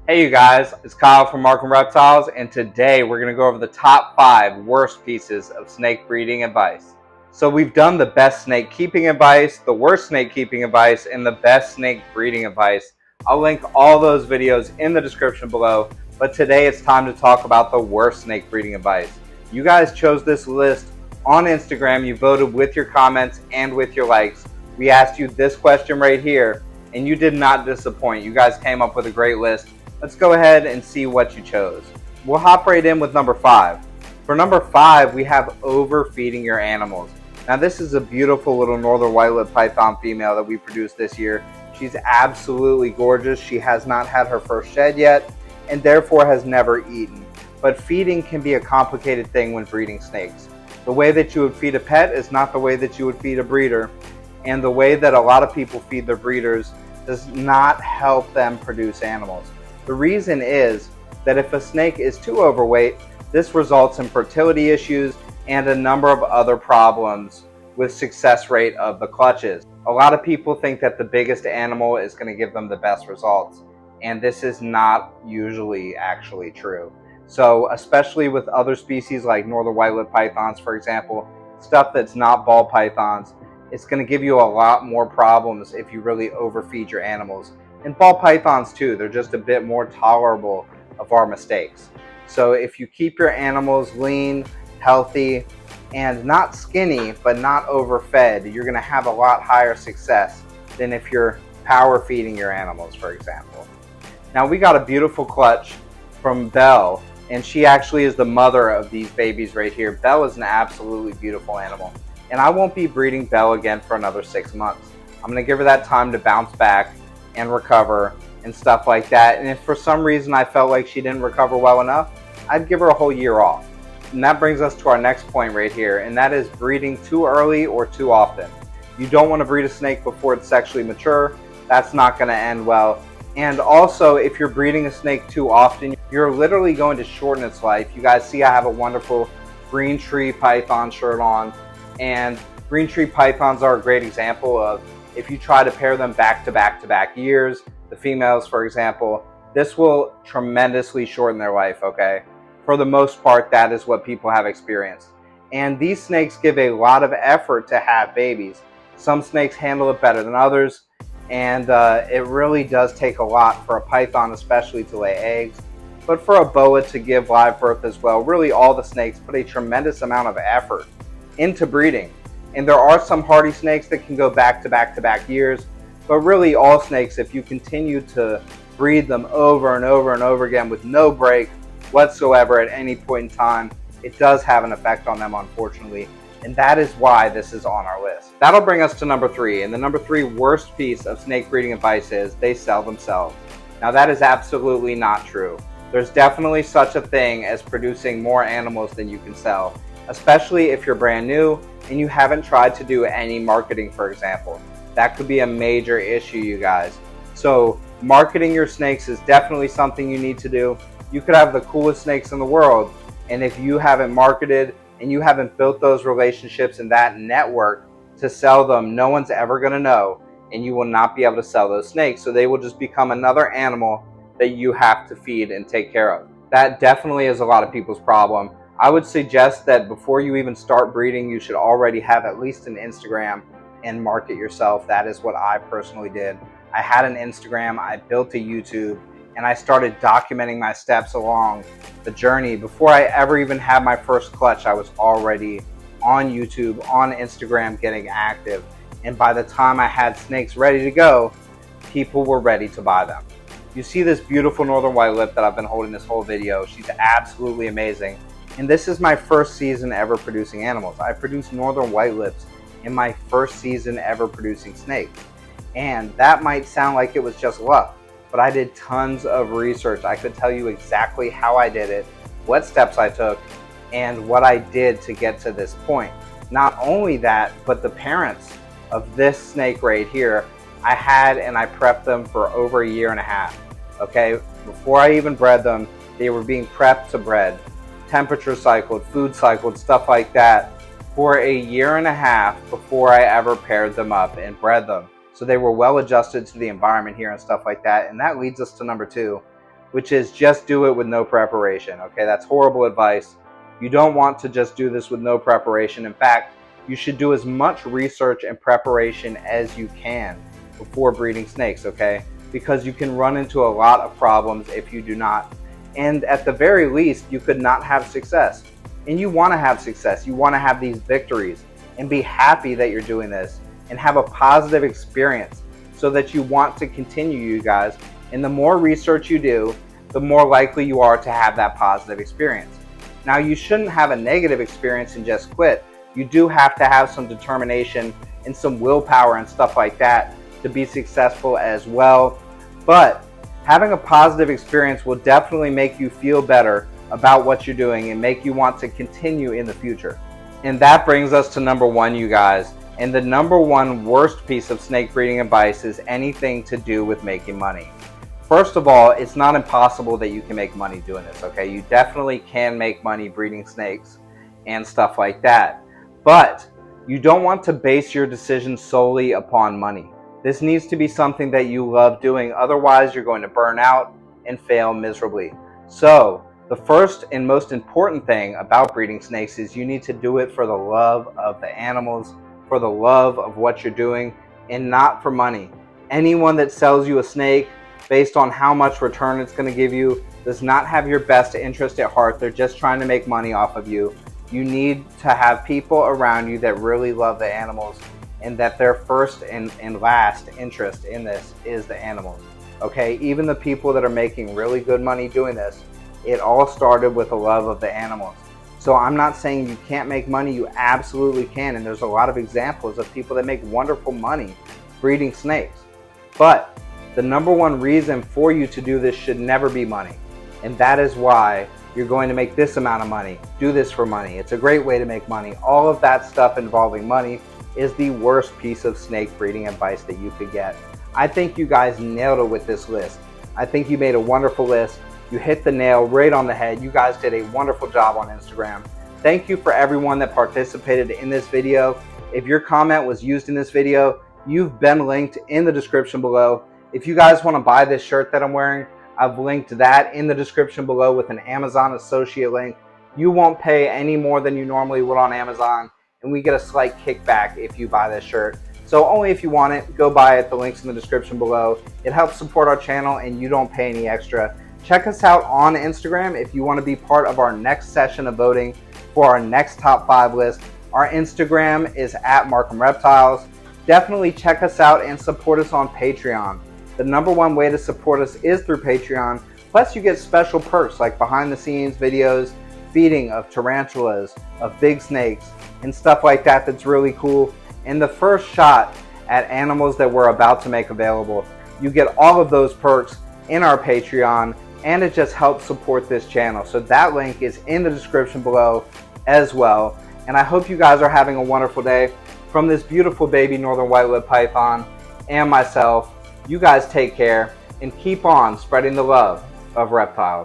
Hey you guys, it's Kyle from Markham Reptiles, and today we're going to go over the top 5 worst pieces of snake breeding advice. So we've done the best snake keeping advice, the worst snake keeping advice, and the best snake breeding advice. I'll link all those videos in the description below, but today it's time to talk about the worst snake breeding advice. You guys chose this list on Instagram, you voted with your comments and with your likes. We asked you this question right here, and you did not disappoint. You guys came up with a great list. Let's go ahead and see what you chose. We'll hop right in with number 5. For number 5, we have overfeeding your animals. Now this is a beautiful little northern white-lipped python female that we produced this year. She's absolutely gorgeous. She has not had her first shed yet and therefore has never eaten. But feeding can be a complicated thing when breeding snakes. The way that you would feed a pet is not the way that you would feed a breeder, and the way that a lot of people feed their breeders does not help them produce animals. The reason is that if a snake is too overweight, this results in fertility issues and a number of other problems with success rate of the clutches. A lot of people think that the biggest animal is going to give them the best results, and this is not usually actually true. So especially with other species like northern white-lipped pythons, for example, stuff that's not ball pythons, it's going to give you a lot more problems if you really overfeed your animals. And ball pythons too, they're just a bit more tolerable of our mistakes. So if you keep your animals lean, healthy, and not skinny, but not overfed, you're gonna have a lot higher success than if you're power feeding your animals, for example. Now we got a beautiful clutch from Belle, and she actually is the mother of these babies right here. Belle is an absolutely beautiful animal, and I won't be breeding Belle again for another 6 months. I'm gonna give her that time to bounce back and recover and stuff like that. And if for some reason I felt like she didn't recover well enough, I'd give her a whole year off. And that brings us to our next point right here, and that is breeding too early or too often. You don't want to breed a snake before it's sexually mature. That's not going to end well. And also, if you're breeding a snake too often, you're literally going to shorten its life. You guys see I have a wonderful green tree python shirt on, and green tree pythons are a great example of if you try to pair them back to back to back years, the females for example, this will tremendously shorten their life, okay? For the most part, that is what people have experienced. And these snakes give a lot of effort to have babies. Some snakes handle it better than others, and it really does take a lot for a python especially to lay eggs, but for a boa to give live birth as well. Really all the snakes put a tremendous amount of effort into breeding. And there are some hardy snakes that can go back to back to back years, but really all snakes, if you continue to breed them over and over and over again with no break whatsoever at any point in time, it does have an effect on them, unfortunately. And that is why this is on our list. That'll bring us to number 3. And the number 3 worst piece of snake breeding advice is they sell themselves. Now that is absolutely not true. There's definitely such a thing as producing more animals than you can sell, especially if you're brand new and you haven't tried to do any marketing, for example. That could be a major issue, you guys. So marketing your snakes is definitely something you need to do. You could have the coolest snakes in the world, and if you haven't marketed and you haven't built those relationships and that network to sell them, no one's ever going to know, and you will not be able to sell those snakes. So they will just become another animal that you have to feed and take care of. That definitely is a lot of people's problem. I would suggest that before you even start breeding, you should already have at least an Instagram and market yourself. That is what I personally did. I had an Instagram, I built a YouTube, and I started documenting my steps along the journey. Before I ever even had my first clutch, I was already on YouTube, on Instagram, getting active. And by the time I had snakes ready to go, people were ready to buy them. You see this beautiful northern white-lip that I've been holding this whole video. She's absolutely amazing. And this is my first season ever producing animals. I produced northern white-lips in my first season ever producing snakes. And that might sound like it was just luck, but I did tons of research. I could tell you exactly how I did it, what steps I took, and what I did to get to this point. Not only that, but the parents of this snake right here, I had and I prepped them for over 1.5 years. Okay, before I even bred them, they were being prepped to bred, temperature cycled, food cycled, stuff like that for 1.5 years before I ever paired them up and bred them. So they were well adjusted to the environment here and stuff like that. And that leads us to number 2. which is just do it with no preparation. Okay, that's horrible advice. You don't want to just do this with no preparation. In fact, you should do as much research and preparation as you can before breeding snakes, okay? Because you can run into a lot of problems if you do not. And at the very least, you could not have success. And you want to have success. You want to have these victories and be happy that you're doing this and have a positive experience so that you want to continue, you guys. And the more research you do, the more likely you are to have that positive experience. Now, you shouldn't have a negative experience and just quit. You do have to have some determination and some willpower and stuff like that to be successful as well. But having a positive experience will definitely make you feel better about what you're doing and make you want to continue in the future. And that brings us to number one, you guys. And the number one worst piece of snake breeding advice is anything to do with making money. First of all, it's not impossible that you can make money doing this, okay? You definitely can make money breeding snakes and stuff like that. But you don't want to base your decision solely upon money. This needs to be something that you love doing. Otherwise, you're going to burn out and fail miserably. So the first and most important thing about breeding snakes is you need to do it for the love of the animals, for the love of what you're doing, and not for money. Anyone that sells you a snake based on how much return it's going to give you does not have your best interest at heart. They're just trying to make money off of you. You need to have people around you that really love the animals and that their first and last interest in this is the animals. Okay, even the people that are making really good money doing this, it all started with a love of the animals. So I'm not saying you can't make money, you absolutely can, and there's a lot of examples of people that make wonderful money breeding snakes. But the number one reason for you to do this should never be money. And that is why you're going to make this amount of money. Do this for money. It's a great way to make money. All of that stuff involving money is the worst piece of snake breeding advice that you could get. I think you guys nailed it with this list. I think you made a wonderful list. You hit the nail right on the head. You guys did a wonderful job on Instagram. Thank you for everyone that participated in this video. If your comment was used in this video, you've been linked in the description below. If you guys want to buy this shirt that I'm wearing, I've linked that in the description below with an Amazon associate link. You won't pay any more than you normally would on Amazon, and we get a slight kickback if you buy this shirt. So only if you want it, go buy it. The link's in the description below. It helps support our channel and you don't pay any extra. Check us out on Instagram if you want to be part of our next session of voting for our next top 5 list. Our Instagram is at Markham Reptiles. Definitely check us out and support us on Patreon. The number one way to support us is through Patreon. Plus you get special perks like behind the scenes videos, feeding of tarantulas, of big snakes, and stuff like that that's really cool. And the first shot at animals that we're about to make available. You get all of those perks in our Patreon, and it just helps support this channel. So that link is in the description below as well. And I hope you guys are having a wonderful day. From this beautiful baby northern white-lipped python and myself, you guys take care and keep on spreading the love of reptiles.